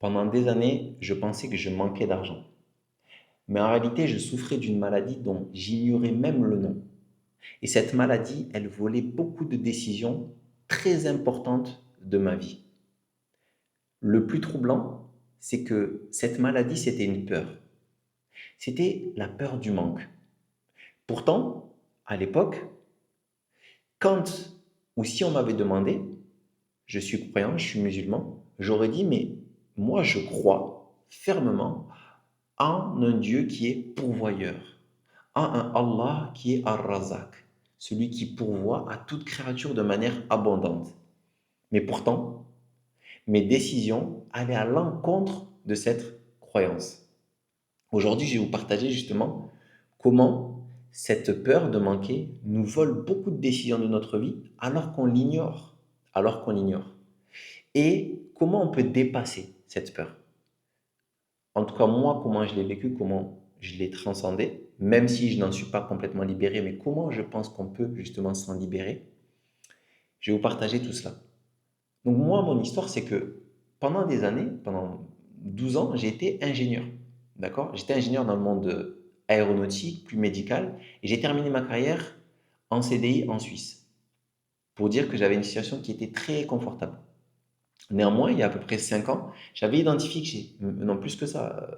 Pendant des années, je pensais que je manquais d'argent. Mais en réalité, je souffrais d'une maladie dont j'ignorais même le nom. Et cette maladie, elle volait beaucoup de décisions très importantes de ma vie. Le plus troublant, c'est que cette maladie, c'était une peur. C'était la peur du manque. Pourtant, à l'époque, quand ou si on m'avait demandé, je suis croyant, je suis musulman, j'aurais dit, mais moi je crois fermement en un Dieu qui est pourvoyeur, en un Allah qui est Ar-Razak, celui qui pourvoit à toute créature de manière abondante. Mais pourtant, mes décisions allaient à l'encontre de cette croyance. Aujourd'hui, je vais vous partager justement comment cette peur de manquer nous vole beaucoup de décisions de notre vie alors qu'on l'ignore, alors qu'on l'ignore. Et comment on peut dépasser cette peur. En tout cas, moi, comment je l'ai vécu, comment je l'ai transcendé, même si je n'en suis pas complètement libéré, mais comment je pense qu'on peut justement s'en libérer, je vais vous partager tout cela. Donc moi, mon histoire, c'est que pendant des années, pendant 12 ans, j'ai été ingénieur. D'accord? J'étais ingénieur dans le monde aéronautique, plus médical, et j'ai terminé ma carrière en CDI en Suisse, pour dire que j'avais une situation qui était très confortable. Néanmoins, il y a à peu près 5 ans, j'avais identifié que non plus que ça,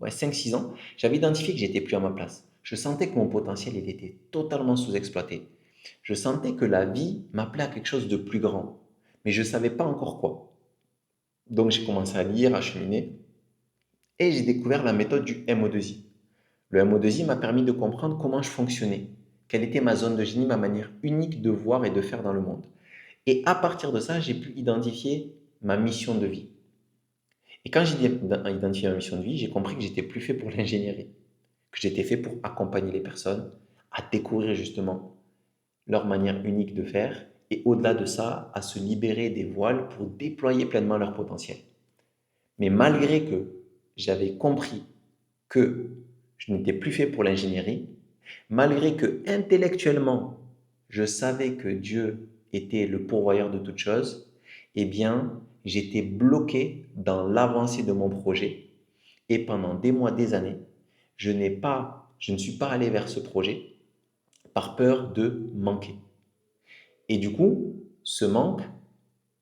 ouais, 5-6 ans, j'avais identifié que j'étais plus à ma place. Je sentais que mon potentiel, il était totalement sous-exploité. Je sentais que la vie m'appelait à quelque chose de plus grand, mais je ne savais pas encore quoi. Donc j'ai commencé à lire, à cheminer, et j'ai découvert la méthode du MO2I. Le MO2I m'a permis de comprendre comment je fonctionnais, quelle était ma zone de génie, ma manière unique de voir et de faire dans le monde. Et à partir de ça, j'ai pu identifier ma mission de vie. Et quand j'ai identifié ma mission de vie, j'ai compris que j'étais plus fait pour l'ingénierie, que j'étais fait pour accompagner les personnes à découvrir justement leur manière unique de faire et au-delà de ça, à se libérer des voiles pour déployer pleinement leur potentiel. Mais malgré que j'avais compris que je n'étais plus fait pour l'ingénierie, malgré que intellectuellement je savais que Dieu était le pourvoyeur de toutes choses, eh bien, j'étais bloqué dans l'avancée de mon projet et pendant des mois, des années, je ne suis pas allé vers ce projet par peur de manquer. Et du coup, ce manque,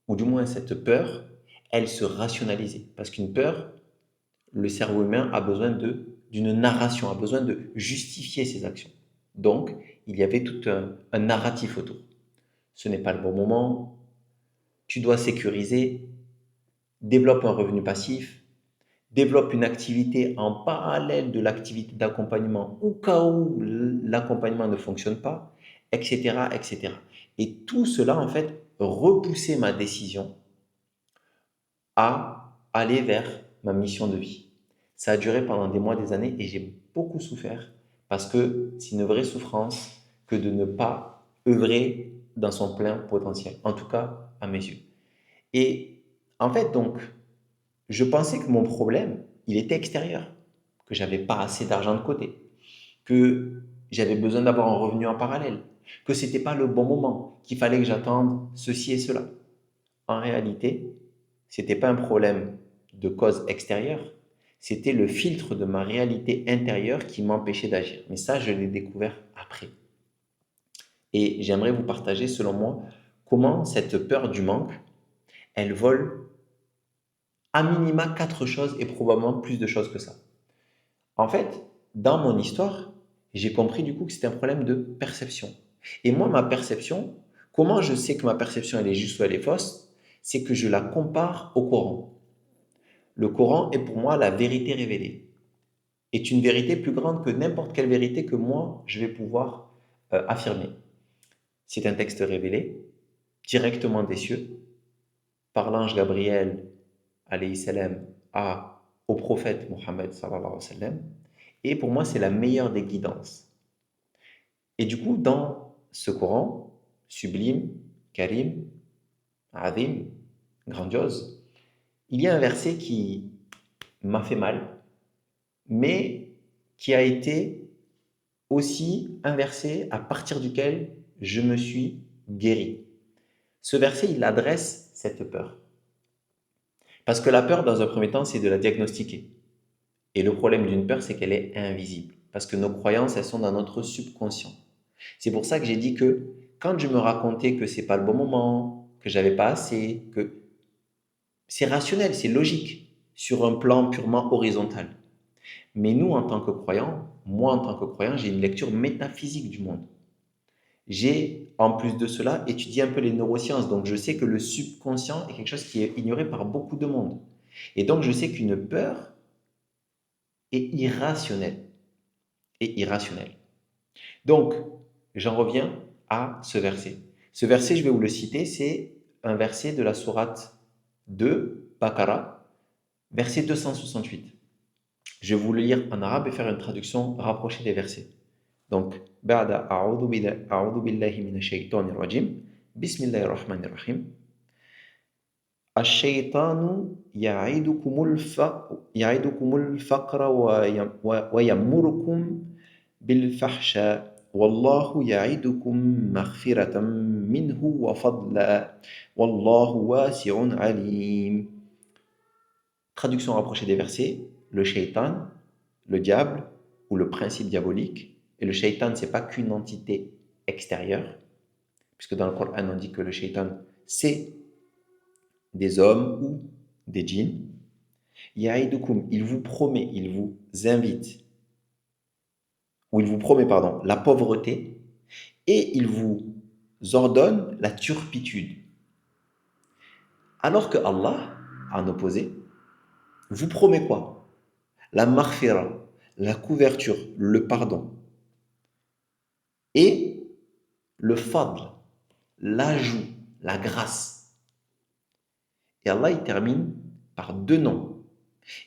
ou du moins cette peur, elle se rationalisait. Parce qu'une peur, le cerveau humain a besoin d'une narration, a besoin de justifier ses actions. Donc, il y avait tout un narratif autour. Ce n'est pas le bon moment, tu dois sécuriser, développe un revenu passif, développe une activité en parallèle de l'activité d'accompagnement au cas où l'accompagnement ne fonctionne pas, etc., etc. Et tout cela, en fait, repoussait ma décision à aller vers ma mission de vie. Ça a duré pendant des mois, des années et j'ai beaucoup souffert parce que c'est une vraie souffrance que de ne pas œuvrer dans son plein potentiel, en tout cas à mes yeux. Et en fait, donc, je pensais que mon problème, il était extérieur, que j'avais pas assez d'argent de côté, que j'avais besoin d'avoir un revenu en parallèle, que c'était pas le bon moment, qu'il fallait que j'attende ceci et cela. En réalité, c'était pas un problème de cause extérieure, c'était le filtre de ma réalité intérieure qui m'empêchait d'agir. Mais ça, je l'ai découvert après. Et j'aimerais vous partager, selon moi, comment cette peur du manque, elle vole à minima quatre choses et probablement plus de choses que ça. En fait, dans mon histoire, j'ai compris du coup que c'était un problème de perception. Et moi, ma perception, comment je sais que ma perception elle est juste ou elle est fausse? C'est que je la compare au Coran. Le Coran est pour moi la vérité révélée, est une vérité plus grande que n'importe quelle vérité que moi je vais pouvoir affirmer. C'est un texte révélé directement des cieux par l'ange Gabriel alayhi salam au prophète Mohammed sallallahu alayhi wa sallam. Et pour moi, c'est la meilleure des guidances. Et du coup, dans ce Coran, sublime, karim, azim, grandiose, il y a un verset qui m'a fait mal, mais qui a été aussi un verset à partir duquel je me suis guéri. Ce verset, il adresse cette peur. Parce que la peur, dans un premier temps, c'est de la diagnostiquer. Et le problème d'une peur, c'est qu'elle est invisible. Parce que nos croyances, elles sont dans notre subconscient. C'est pour ça que j'ai dit que quand je me racontais que c'est pas le bon moment, que j'avais pas assez, que c'est rationnel, c'est logique, sur un plan purement horizontal. Mais nous, en tant que croyants, moi en tant que croyant, j'ai une lecture métaphysique du monde. J'ai, en plus de cela, étudié un peu les neurosciences, donc je sais que le subconscient est quelque chose qui est ignoré par beaucoup de monde. Et donc je sais qu'une peur est irrationnelle. Est irrationnelle. Donc, j'en reviens à ce verset. Ce verset, je vais vous le citer, c'est un verset de la sourate 2, Baqarah, verset 268. Je vais vous le lire en arabe et faire une traduction rapprochée des versets. Donc, Ba'da a'udhu billahi minash shaytanir rajim. Bismillahir rahmanir rahim. الشيطان يعدكم الفقر ويأمركم بالفحشاء والله يعدكم مغفرة منه وفضلا والله واسع عليم. Traduction rapprochée des versets, le shaitan, le diable ou le principe diabolique. Et le shaitan, c'est pas qu'une entité extérieure, puisque dans le Coran, on dit que le shaitan, c'est des hommes ou des djinns. Ya'idukum, il vous promet, il vous invite, ou il vous promet, pardon, la pauvreté, et il vous ordonne la turpitude. Alors que Allah, en opposé, vous promet quoi? La maghfira, la couverture, le pardon, et le fadl, l'ajout, la grâce. Et Allah, il termine par deux noms.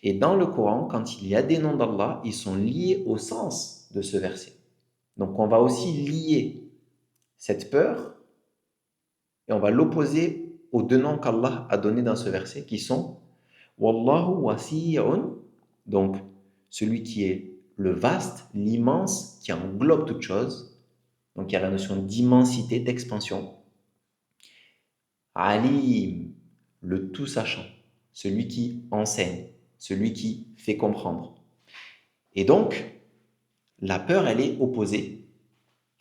Et dans le Coran, quand il y a des noms d'Allah, ils sont liés au sens de ce verset. Donc on va aussi lier cette peur et on va l'opposer aux deux noms qu'Allah a donnés dans ce verset qui sont Wallahu wasi'un, donc celui qui est le vaste, l'immense, qui englobe toute chose. Donc il y a la notion d'immensité, d'expansion. Alim, le tout sachant, celui qui enseigne, celui qui fait comprendre. Et donc, la peur, elle est opposée.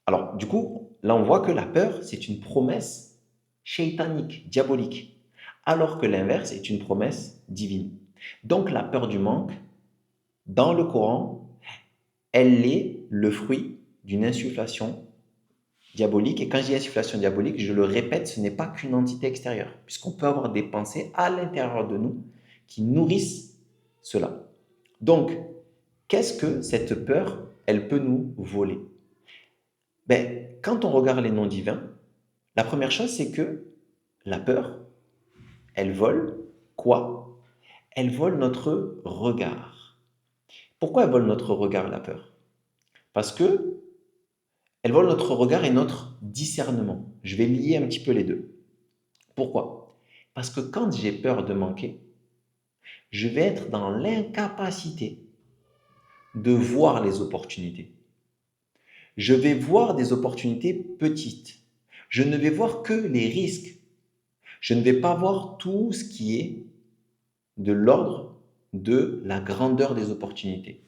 Alors, du coup, là, on voit que la peur, c'est une promesse shaitanique, diabolique, alors que l'inverse est une promesse divine. Donc, la peur du manque, dans le Coran, elle est le fruit d'une insufflation diabolique. Et quand je dis insufflation diabolique, je le répète, ce n'est pas qu'une entité extérieure, puisqu'on peut avoir des pensées à l'intérieur de nous qui nourrissent cela. Donc, qu'est-ce que cette peur, elle peut nous voler? Quand on regarde les noms divins, la première chose, c'est que la peur, elle vole quoi? Elle vole notre regard. Pourquoi elle vole notre regard, la peur? Parce que elle vole notre regard et notre discernement. Je vais lier un petit peu les deux. Pourquoi? Parce que quand j'ai peur de manquer, je vais être dans l'incapacité de voir les opportunités. Je vais voir des opportunités petites. Je ne vais voir que les risques. Je ne vais pas voir tout ce qui est de l'ordre de la grandeur des opportunités.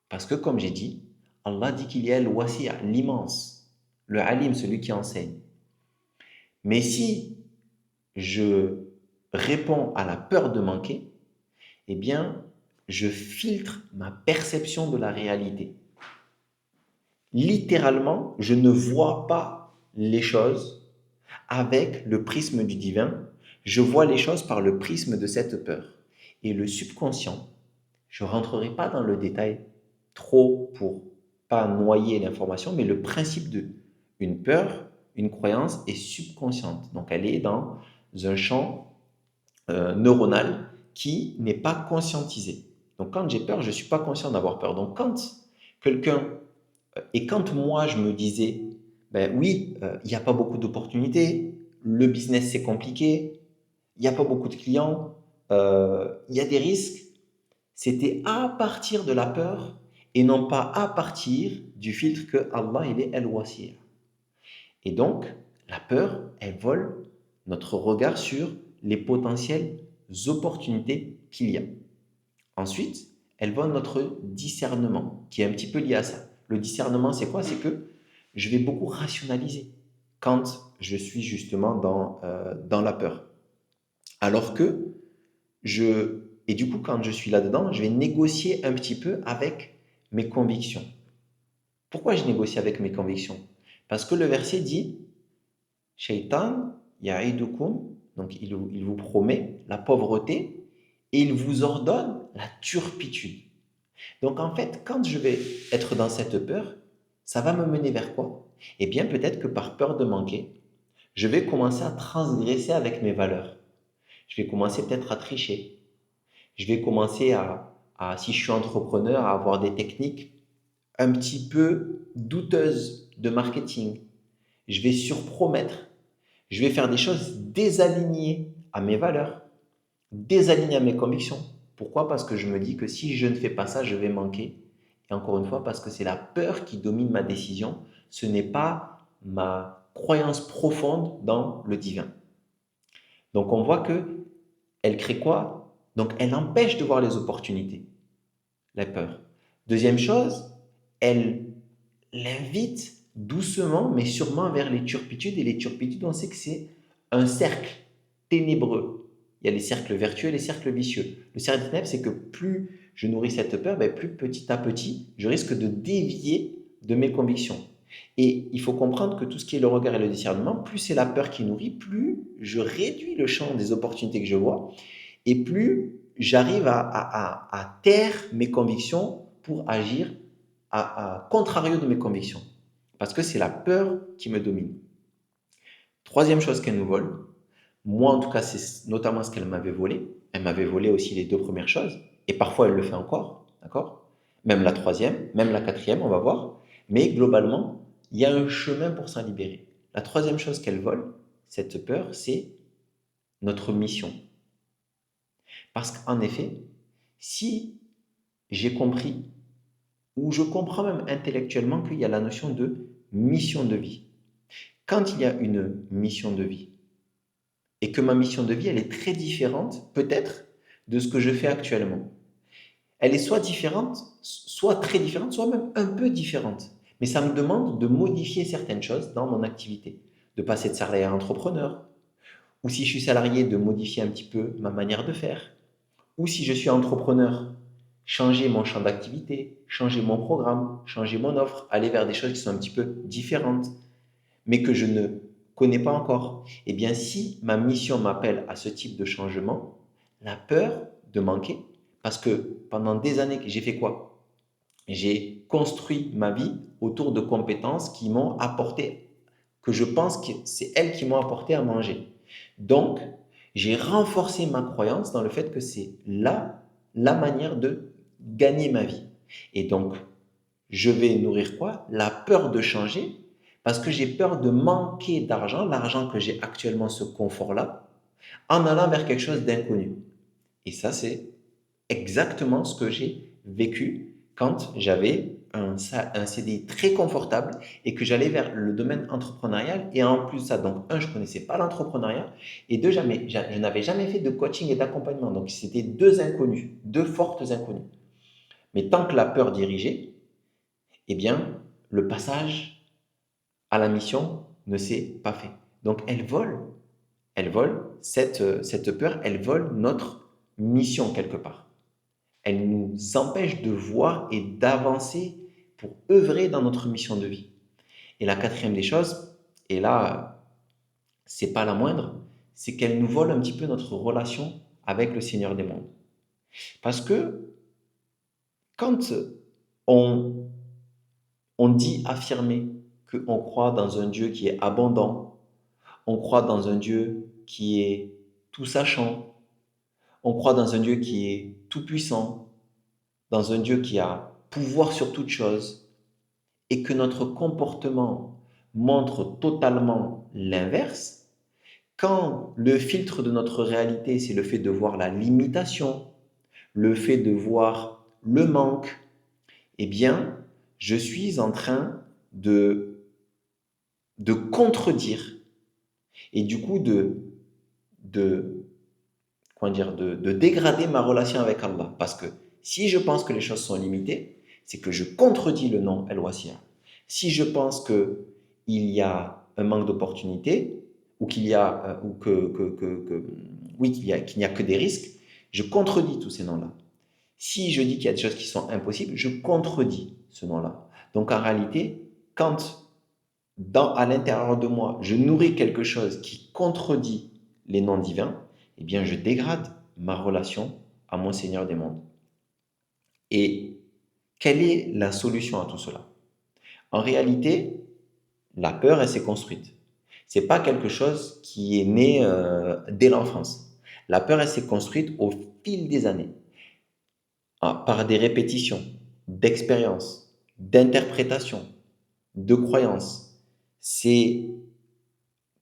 Parce que comme j'ai dit, Allah dit qu'il y a le wasi', l'immense, le alim, celui qui enseigne. Mais si je réponds à la peur de manquer, eh bien, je filtre ma perception de la réalité. Littéralement, je ne vois pas les choses avec le prisme du divin, je vois les choses par le prisme de cette peur. Et le subconscient, je ne rentrerai pas dans le détail trop pour pas noyer l'information, mais le principe de une peur, une croyance est subconsciente. Donc elle est dans un champ neuronal qui n'est pas conscientisé. Donc quand j'ai peur, je ne suis pas conscient d'avoir peur. Donc quand quelqu'un, et quand moi je me disais, oui, il n'y a pas beaucoup d'opportunités, le business c'est compliqué, il n'y a pas beaucoup de clients, il y a des risques, c'était à partir de la peur et non pas à partir du filtre que Allah il est al-Wasi'. Et donc, la peur, elle vole notre regard sur les potentielles opportunités qu'il y a. Ensuite, elle voit notre discernement, qui est un petit peu lié à ça. Le discernement, c'est quoi? C'est que je vais beaucoup rationaliser quand je suis justement dans la peur. Alors que et du coup, quand je suis là-dedans, je vais négocier un petit peu avec mes convictions. Pourquoi je négocie avec mes convictions? Parce que le verset dit, Shaitan ya'idukum, donc il vous promet la pauvreté et il vous ordonne la turpitude. Donc en fait, quand je vais être dans cette peur, ça va me mener vers quoi? Eh bien, peut-être que par peur de manquer, je vais commencer à transgresser avec mes valeurs. Je vais commencer peut-être à tricher. Je vais commencer si je suis entrepreneur, à avoir des techniques un petit peu douteuses de marketing. Je vais surpromettre. Je vais faire des choses désalignées à mes valeurs, désalignées à mes convictions. Pourquoi? Parce que je me dis que si je ne fais pas ça, je vais manquer. Et encore une fois, parce que c'est la peur qui domine ma décision. Ce n'est pas ma croyance profonde dans le divin. Donc on voit que elle crée quoi? Donc elle empêche de voir les opportunités, la peur. Deuxième chose, elle l'invite doucement mais sûrement vers les turpitudes. Et les turpitudes, on sait que c'est un cercle ténébreux. Il y a les cercles vertueux et les cercles vicieux. Le cercle des ténèbres, c'est que plus je nourris cette peur, plus petit à petit, je risque de dévier de mes convictions. Et il faut comprendre que tout ce qui est le regard et le discernement, plus c'est la peur qui nourrit, plus je réduis le champ des opportunités que je vois, et plus j'arrive à taire mes convictions pour agir à contrario de mes convictions. Parce que c'est la peur qui me domine. Troisième chose qu'elle nous vole, moi en tout cas c'est notamment ce qu'elle m'avait volé. Elle m'avait volé aussi les deux premières choses, et parfois elle le fait encore, d'accord? Même la troisième, même la quatrième, on va voir. Mais globalement, il y a un chemin pour s'en libérer. La troisième chose qu'elle vole, cette peur, c'est notre mission. Parce qu'en effet, si j'ai compris, ou je comprends même intellectuellement qu'il y a la notion de mission de vie. Quand il y a une mission de vie, et que ma mission de vie, elle est très différente, peut-être, de ce que je fais actuellement. Elle est soit différente, soit très différente, soit même un peu différente. Mais ça me demande de modifier certaines choses dans mon activité, de passer de salarié à entrepreneur, ou si je suis salarié, de modifier un petit peu ma manière de faire, ou si je suis entrepreneur, changer mon champ d'activité, changer mon programme, changer mon offre, aller vers des choses qui sont un petit peu différentes, mais que je ne connais pas encore. Eh bien, si ma mission m'appelle à ce type de changement, la peur de manquer, parce que pendant des années, j'ai fait quoi? J'ai construit ma vie autour de compétences qui m'ont apporté, que je pense que c'est elles qui m'ont apporté à manger. Donc, j'ai renforcé ma croyance dans le fait que c'est là la manière de gagner ma vie. Et donc, je vais nourrir quoi? La peur de changer parce que j'ai peur de manquer d'argent, l'argent que j'ai actuellement, ce confort-là, en allant vers quelque chose d'inconnu. Et ça, c'est exactement ce que j'ai vécu quand j'avais un CDI très confortable et que j'allais vers le domaine entrepreneurial. Et en plus de ça, donc un, je ne connaissais pas l'entrepreneuriat et deux, je n'avais jamais fait de coaching et d'accompagnement. Donc c'était deux inconnus, deux fortes inconnues. Mais tant que la peur dirigeait, eh bien, le passage à la mission ne s'est pas fait. Donc elle vole cette peur, elle vole notre mission quelque part. Elle nous empêche de voir et d'avancer pour œuvrer dans notre mission de vie. Et la quatrième des choses, et là, c'est pas la moindre, c'est qu'elle nous vole un petit peu notre relation avec le Seigneur des mondes. Parce que quand on, on dit affirmer qu'on croit dans un Dieu qui est abondant, on croit dans un Dieu qui est tout sachant, on croit dans un Dieu qui est tout puissant, dans un Dieu qui a pouvoir sur toute chose, et que notre comportement montre totalement l'inverse, quand le filtre de notre réalité, c'est le fait de voir la limitation, le fait de voir le manque, eh bien, je suis en train de contredire et du coup de comment dire, de dégrader ma relation avec Allah. Parce que si je pense que les choses sont limitées, c'est que je contredis le nom El-Wasi'a. Si je pense qu'il y a un manque d'opportunités, ou qu'il y a, ou oui, qu'il n'y a que des risques, je contredis tous ces noms-là. Si je dis qu'il y a des choses qui sont impossibles, je contredis ce nom-là. Donc en réalité, quand à l'intérieur de moi, je nourris quelque chose qui contredit les noms divins, eh bien je dégrade ma relation à mon Seigneur des mondes. Et quelle est la solution à tout cela? En réalité, la peur, elle s'est construite. C'est pas quelque chose qui est né dès l'enfance. La peur, elle s'est construite au fil des années, par des répétitions, d'expériences, d'interprétations, de croyances. C'est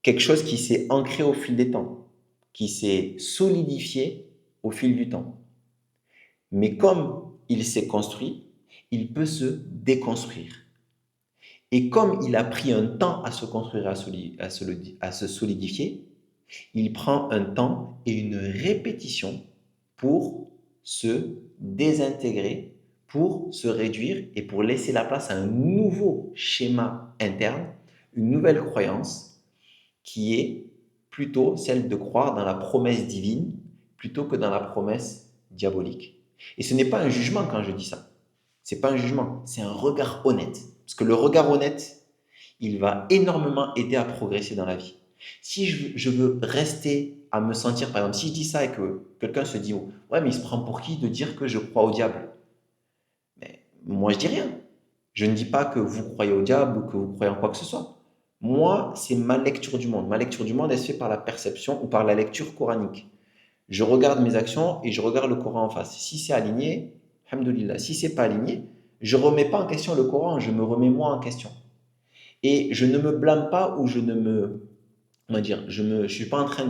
quelque chose qui s'est ancré au fil des temps, qui s'est solidifié au fil du temps. Mais comme il s'est construit, il peut se déconstruire. Et comme il a pris un temps à se construire, à se solidifier, il prend un temps et une répétition pour se désintégrer, pour se réduire et pour laisser la place à un nouveau schéma interne, une nouvelle croyance qui est plutôt celle de croire dans la promesse divine plutôt que dans la promesse diabolique. Et ce n'est pas un jugement quand je dis ça. C'est pas un jugement, c'est un regard honnête. Parce que le regard honnête, il va énormément aider à progresser dans la vie. Si je veux rester à me sentir, par exemple, si je dis ça et que quelqu'un se dit, ouais, mais il se prend pour qui de dire que je crois au diable? Mais moi, je dis rien. Je ne dis pas que vous croyez au diable ou que vous croyez en quoi que ce soit. Moi, c'est ma lecture du monde. Ma lecture du monde, elle se fait par la perception ou par la lecture coranique. Je regarde mes actions et je regarde le Coran en face. Si c'est aligné, alhamdoulilah. Si c'est pas aligné, je remets pas en question le Coran, je me remets moi en question. Et je ne me blâme pas ou je ne me, comment dire, je suis pas en train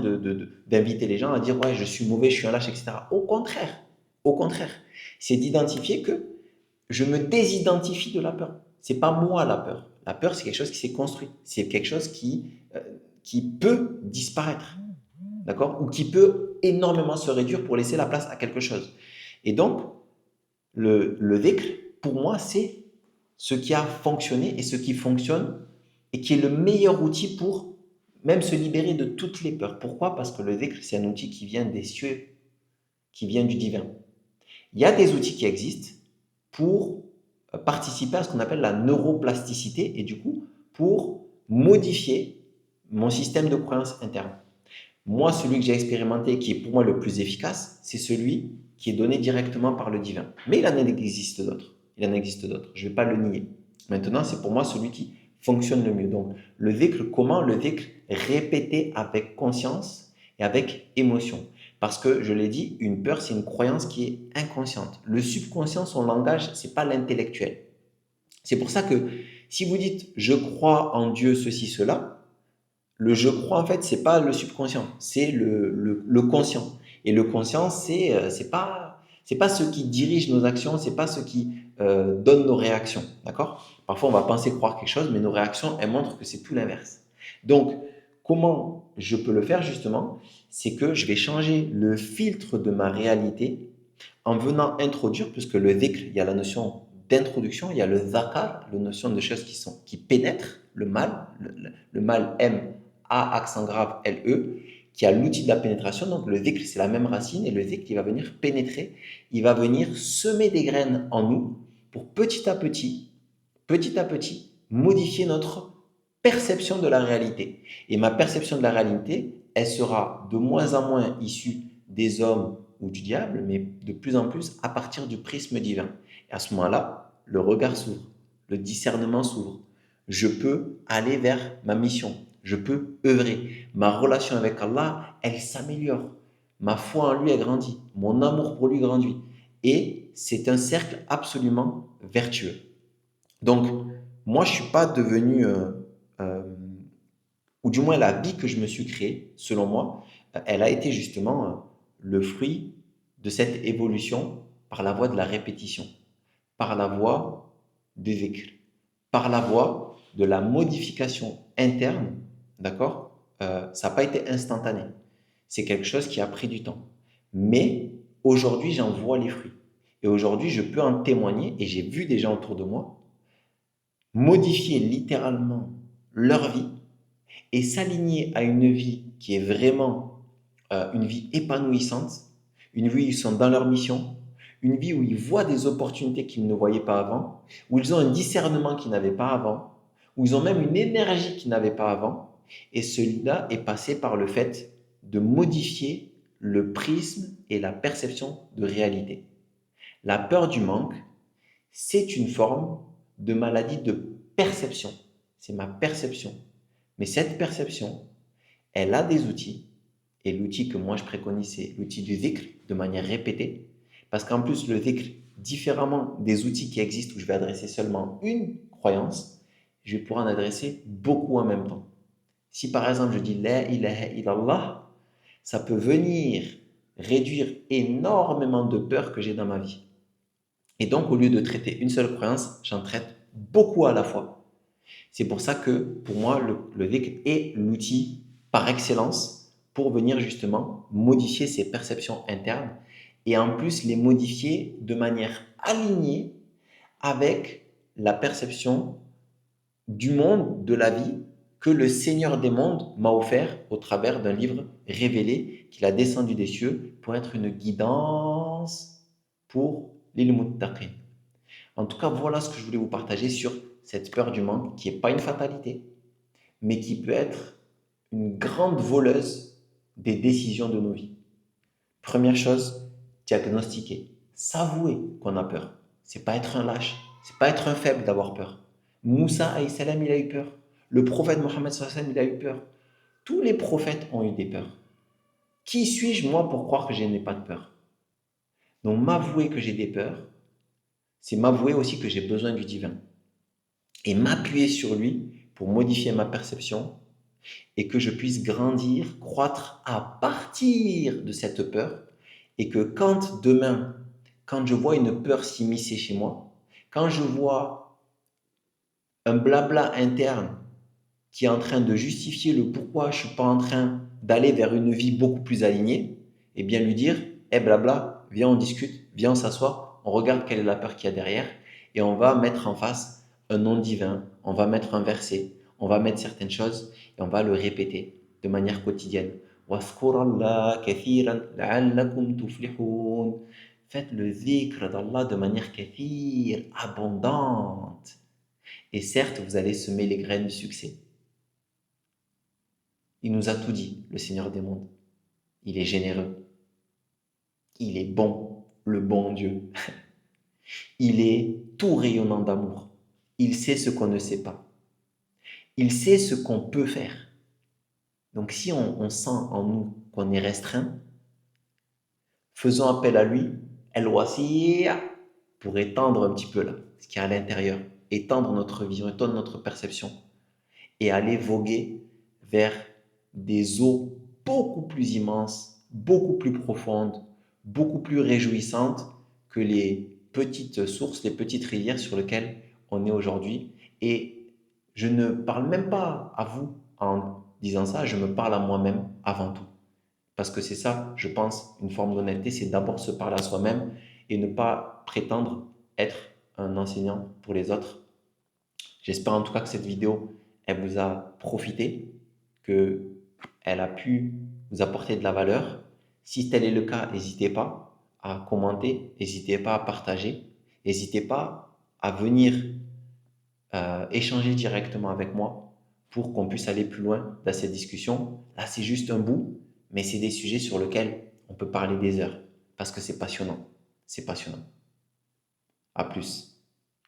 d'inviter les gens à dire ouais, je suis mauvais, je suis un lâche, etc. Au contraire, c'est d'identifier que je me désidentifie de la peur. C'est pas moi la peur. La peur, c'est quelque chose qui s'est construit. C'est quelque chose qui peut disparaître, d'accord? Ou qui peut énormément se réduire pour laisser la place à quelque chose. Et donc, le dhikr, pour moi, c'est ce qui a fonctionné et ce qui fonctionne et qui est le meilleur outil pour même se libérer de toutes les peurs. Pourquoi? Parce que le dhikr, c'est un outil qui vient des cieux, qui vient du divin. Il y a des outils qui existent pour participer à ce qu'on appelle la neuroplasticité et du coup, pour modifier mon système de croyance interne. Moi, celui que j'ai expérimenté, qui est pour moi le plus efficace, c'est celui qui est donné directement par le divin. Mais il en existe d'autres. Il en existe d'autres. Je ne vais pas le nier. Maintenant, c'est pour moi celui qui fonctionne le mieux. Donc, le dhikr, comment le dhikr répéter avec conscience et avec émotion. Parce que, je l'ai dit, une peur, c'est une croyance qui est inconsciente. Le subconscient, son langage, c'est pas l'intellectuel. C'est pour ça que si vous dites je crois en Dieu, ceci, cela, le je crois, en fait, c'est pas le subconscient, c'est le conscient. Et le conscient, c'est pas ce qui dirige nos actions, c'est pas ce qui donne nos réactions. D'accord? Parfois, on va penser croire quelque chose, mais nos réactions, elles montrent que c'est tout l'inverse. Donc, comment je peux le faire justement? C'est que je vais changer le filtre de ma réalité en venant introduire, puisque le dhikr, il y a la notion d'introduction, il y a le zakar, la notion de choses qui pénètrent le mal, le mal M, A, accent grave, L, E, qui a l'outil de la pénétration. Donc le dhikr, c'est la même racine, et le dhikr, il va venir pénétrer, il va venir semer des graines en nous pour petit à petit, modifier notre perception de la réalité. Et ma perception de la réalité, elle sera de moins en moins issue des hommes ou du diable, mais de plus en plus à partir du prisme divin. Et à ce moment-là, le regard s'ouvre, le discernement s'ouvre. Je peux aller vers ma mission, je peux œuvrer. Ma relation avec Allah, elle s'améliore. Ma foi en lui, elle grandit. Mon amour pour lui grandit. Et c'est un cercle absolument vertueux. Donc, moi, je ne suis pas devenu, euh, ou du moins la vie que je me suis créée, selon moi, elle a été justement le fruit de cette évolution par la voie de la répétition, par la voie des écrits, par la voie de la modification interne, d'accord? Ça n'a pas été instantané. C'est quelque chose qui a pris du temps. Mais aujourd'hui, j'en vois les fruits. Et aujourd'hui, je peux en témoigner et j'ai vu des gens autour de moi modifier littéralement leur vie et s'aligner à une vie qui est vraiment une vie épanouissante, une vie où ils sont dans leur mission, une vie où ils voient des opportunités qu'ils ne voyaient pas avant, où ils ont un discernement qu'ils n'avaient pas avant, où ils ont même une énergie qu'ils n'avaient pas avant. Et celui-là est passé par le fait de modifier le prisme et la perception de réalité. La peur du manque, c'est une forme de maladie de perception. C'est ma perception. Mais cette perception, elle a des outils. Et l'outil que moi je préconise, c'est l'outil du dhikr, de manière répétée. Parce qu'en plus, le dhikr, différemment des outils qui existent où je vais adresser seulement une croyance, je vais pouvoir en adresser beaucoup en même temps. Si par exemple je dis La ilaha illallah, ça peut venir réduire énormément de peur que j'ai dans ma vie. Et donc, au lieu de traiter une seule croyance, j'en traite beaucoup à la fois. C'est pour ça que, pour moi, le dhikr est l'outil par excellence pour venir justement modifier ses perceptions internes et en plus les modifier de manière alignée avec la perception du monde, de la vie que le Seigneur des mondes m'a offert au travers d'un livre révélé qu'il a descendu des cieux pour être une guidance pour lil muttaqin. En tout cas, voilà ce que je voulais vous partager sur cette peur du manque qui n'est pas une fatalité, mais qui peut être une grande voleuse des décisions de nos vies. Première chose, diagnostiquer, s'avouer qu'on a peur. C'est pas être un lâche, c'est pas être un faible d'avoir peur. Moussa alayhi salam, il a eu peur. Le prophète Mohammed sallallahu alayhi wa sallam, il a eu peur. Tous les prophètes ont eu des peurs. Qui suis-je moi pour croire que je n'ai pas de peur? Donc m'avouer que j'ai des peurs, c'est m'avouer aussi que j'ai besoin du divin et m'appuyer sur lui pour modifier ma perception et que je puisse grandir, croître à partir de cette peur et que quand demain, quand je vois une peur s'immiscer chez moi, quand je vois un blabla interne qui est en train de justifier le pourquoi je ne suis pas en train d'aller vers une vie beaucoup plus alignée, et bien lui dire, hé blabla, viens on discute, viens on s'assoit, on regarde quelle est la peur qu'il y a derrière, et on va mettre en face un nom divin, on va mettre un verset, on va mettre certaines choses, et on va le répéter de manière quotidienne. Faites le zikr d'Allah de manière kathir, abondante. Et certes, vous allez semer les graines du succès. Il nous a tout dit, le Seigneur des mondes. Il est généreux. Il est bon, le bon Dieu. Il est tout rayonnant d'amour. Il sait ce qu'on ne sait pas. Il sait ce qu'on peut faire. Donc si on sent en nous qu'on est restreint, faisons appel à lui, El Wasi'a, pour étendre un petit peu là, ce qui est à l'intérieur, étendre notre vision, étendre notre perception et aller voguer vers des eaux beaucoup plus immenses, beaucoup plus profondes, beaucoup plus réjouissantes que les petites sources, les petites rivières sur lesquelles on est aujourd'hui. Et je ne parle même pas à vous en disant ça, je me parle à moi-même avant tout. Parce que c'est ça, je pense, une forme d'honnêteté, c'est d'abord se parler à soi-même et ne pas prétendre être un enseignant pour les autres. J'espère en tout cas que cette vidéo, elle vous a profité, qu'elle a pu vous apporter de la valeur. Si tel est le cas, n'hésitez pas à commenter, n'hésitez pas à partager, n'hésitez pas à venir échanger directement avec moi pour qu'on puisse aller plus loin dans cette discussion. Là, c'est juste un bout, mais c'est des sujets sur lesquels on peut parler des heures parce que c'est passionnant. C'est passionnant. À plus.